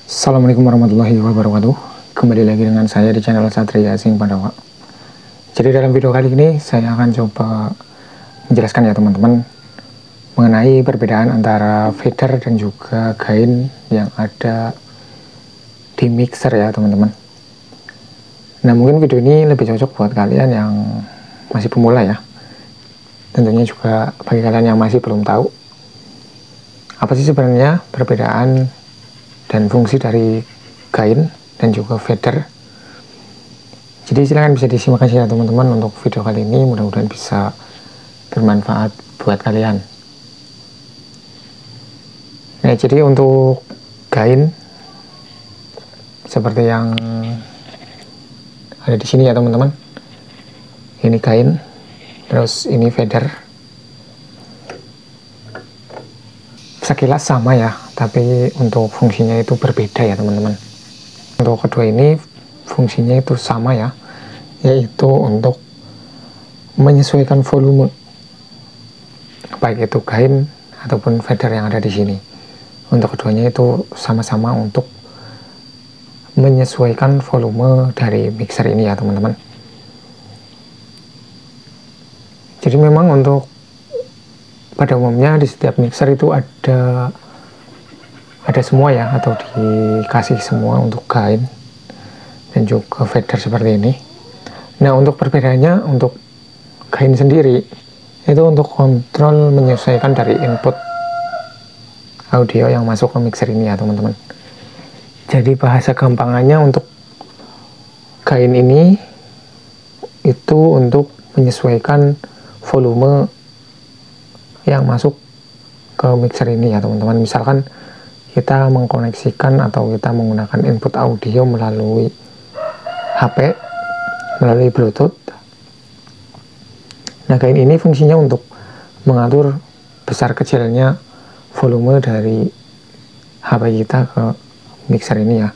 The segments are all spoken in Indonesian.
Assalamualaikum warahmatullahi wabarakatuh. Kembali lagi dengan saya di channel Satria Sing Pandawa. Jadi dalam video kali ini saya akan coba menjelaskan ya teman-teman mengenai perbedaan antara fader dan juga gain yang ada di mixer ya teman-teman. Nah mungkin video ini lebih cocok buat kalian yang masih pemula ya. Tentunya juga bagi kalian yang masih belum tahu apa sih sebenarnya perbedaan dan fungsi dari gain dan juga fader. Jadi silahkan bisa disimak aja ya teman-teman untuk video kali ini, mudah-mudahan bisa bermanfaat buat kalian. Nah jadi untuk gain seperti yang ada di sini ya teman-teman, ini gain, terus ini fader. Sekilas sama ya, tapi untuk fungsinya itu berbeda ya teman-teman. Untuk kedua ini fungsinya itu sama ya, yaitu untuk menyesuaikan volume, baik itu gain ataupun fader yang ada di sini. Untuk keduanya itu sama-sama untuk menyesuaikan volume dari mixer ini ya teman-teman. Jadi memang untuk pada umumnya di setiap mixer itu ada semua ya, atau dikasih semua untuk gain dan juga fader seperti ini. Nah untuk perbedaannya, untuk gain sendiri itu untuk kontrol menyesuaikan dari input audio yang masuk ke mixer ini ya teman-teman. Jadi bahasa gampangannya untuk gain ini itu untuk menyesuaikan volume yang masuk ke mixer ini ya teman-teman. Misalkan kita mengkoneksikan atau kita menggunakan input audio melalui HP, melalui Bluetooth. Nah gain ini fungsinya untuk mengatur besar kecilnya volume dari HP kita ke mixer ini ya.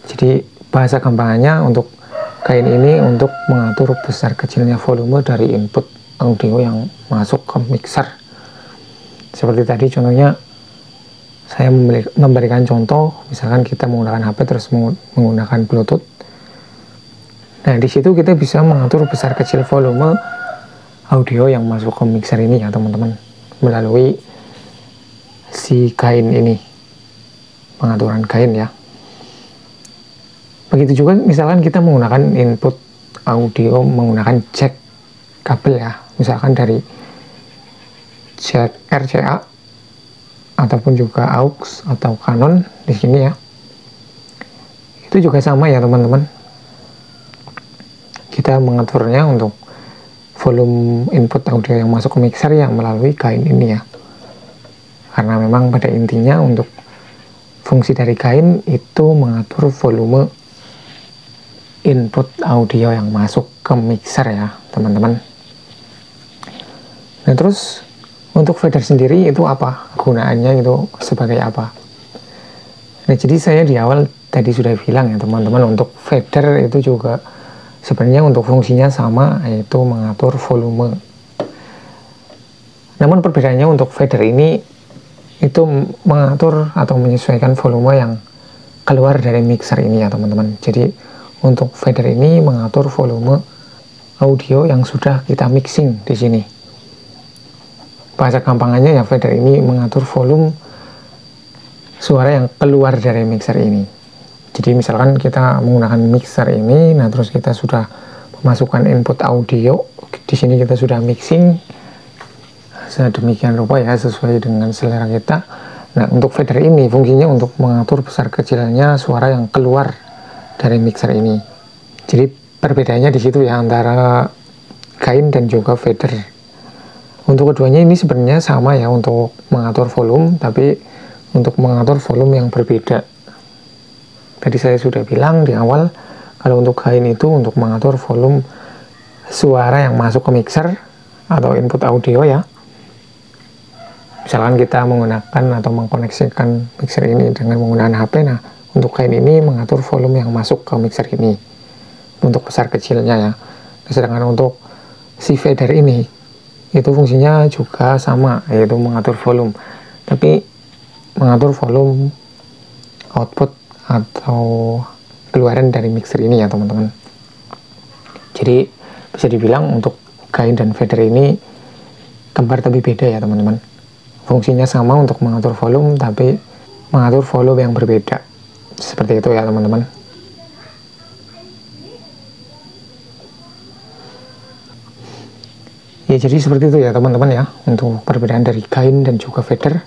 Jadi bahasa gampangannya untuk gain ini untuk mengatur besar kecilnya volume dari input audio yang masuk ke mixer. Seperti tadi contohnya saya memberikan contoh, misalkan kita menggunakan HP terus menggunakan Bluetooth. Nah di situ kita bisa mengatur besar kecil volume audio yang masuk ke mixer ini ya teman-teman, melalui si gain ini, pengaturan gain ya. Begitu juga misalkan kita menggunakan input audio menggunakan jack kabel ya, misalkan dari jack RCA ataupun juga aux atau Canon di sini ya. Itu juga sama ya teman-teman. Kita mengaturnya untuk volume input audio yang masuk ke mixer yang melalui gain ini ya. Karena memang pada intinya untuk fungsi dari gain itu mengatur volume input audio yang masuk ke mixer ya teman-teman. Nah terus untuk fader sendiri itu apa gunaannya, itu sebagai apa? Nah jadi saya di awal tadi sudah bilang ya teman-teman, untuk fader itu juga sebenarnya untuk fungsinya sama, yaitu mengatur volume. Namun perbedaannya untuk fader ini itu mengatur atau menyesuaikan volume yang keluar dari mixer ini ya teman-teman. Jadi untuk fader ini mengatur volume audio yang sudah kita mixing di sini. Bahasa gampangannya ya, fader ini mengatur volume suara yang keluar dari mixer ini. Jadi misalkan kita menggunakan mixer ini, nah terus kita sudah memasukkan input audio di sini, kita sudah mixing sedemikian rupa ya, sesuai dengan selera kita. Nah untuk fader ini fungsinya untuk mengatur besar kecilnya suara yang keluar dari mixer ini. Jadi perbedaannya di situ ya antara gain dan juga fader. Untuk keduanya ini sebenarnya sama ya untuk mengatur volume, tapi untuk mengatur volume yang berbeda. Tadi saya sudah bilang di awal, kalau untuk gain itu untuk mengatur volume suara yang masuk ke mixer atau input audio ya. Misalkan kita menggunakan atau mengkoneksikan mixer ini dengan menggunakan HP, nah untuk gain ini mengatur volume yang masuk ke mixer ini untuk besar kecilnya ya. Sedangkan untuk si fader ini itu fungsinya juga sama, yaitu mengatur volume, tapi mengatur volume output atau keluaran dari mixer ini ya teman-teman. Jadi bisa dibilang untuk gain dan fader ini kembar tapi beda ya teman-teman. Fungsinya sama untuk mengatur volume, tapi mengatur volume yang berbeda. Seperti itu ya teman-teman. Ya jadi seperti itu ya teman-teman ya, untuk perbedaan dari gain dan juga fader.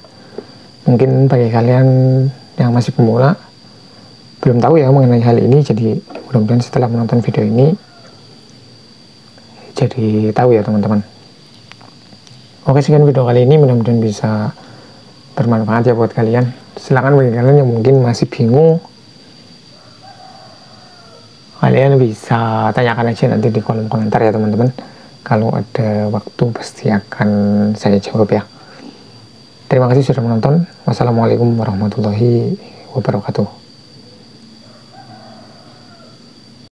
Mungkin bagi kalian yang masih pemula belum tahu ya mengenai hal ini, jadi mudah-mudahan setelah menonton video ini jadi tahu ya teman-teman. Oke, sekian video kali ini, mudah-mudahan bisa bermanfaat ya buat kalian. Silahkan bagi kalian yang mungkin masih bingung, kalian bisa tanyakan aja nanti di kolom komentar ya teman-teman. Kalau ada waktu pasti akan saya jawab ya. Terima kasih sudah menonton. Wassalamualaikum warahmatullahi wabarakatuh.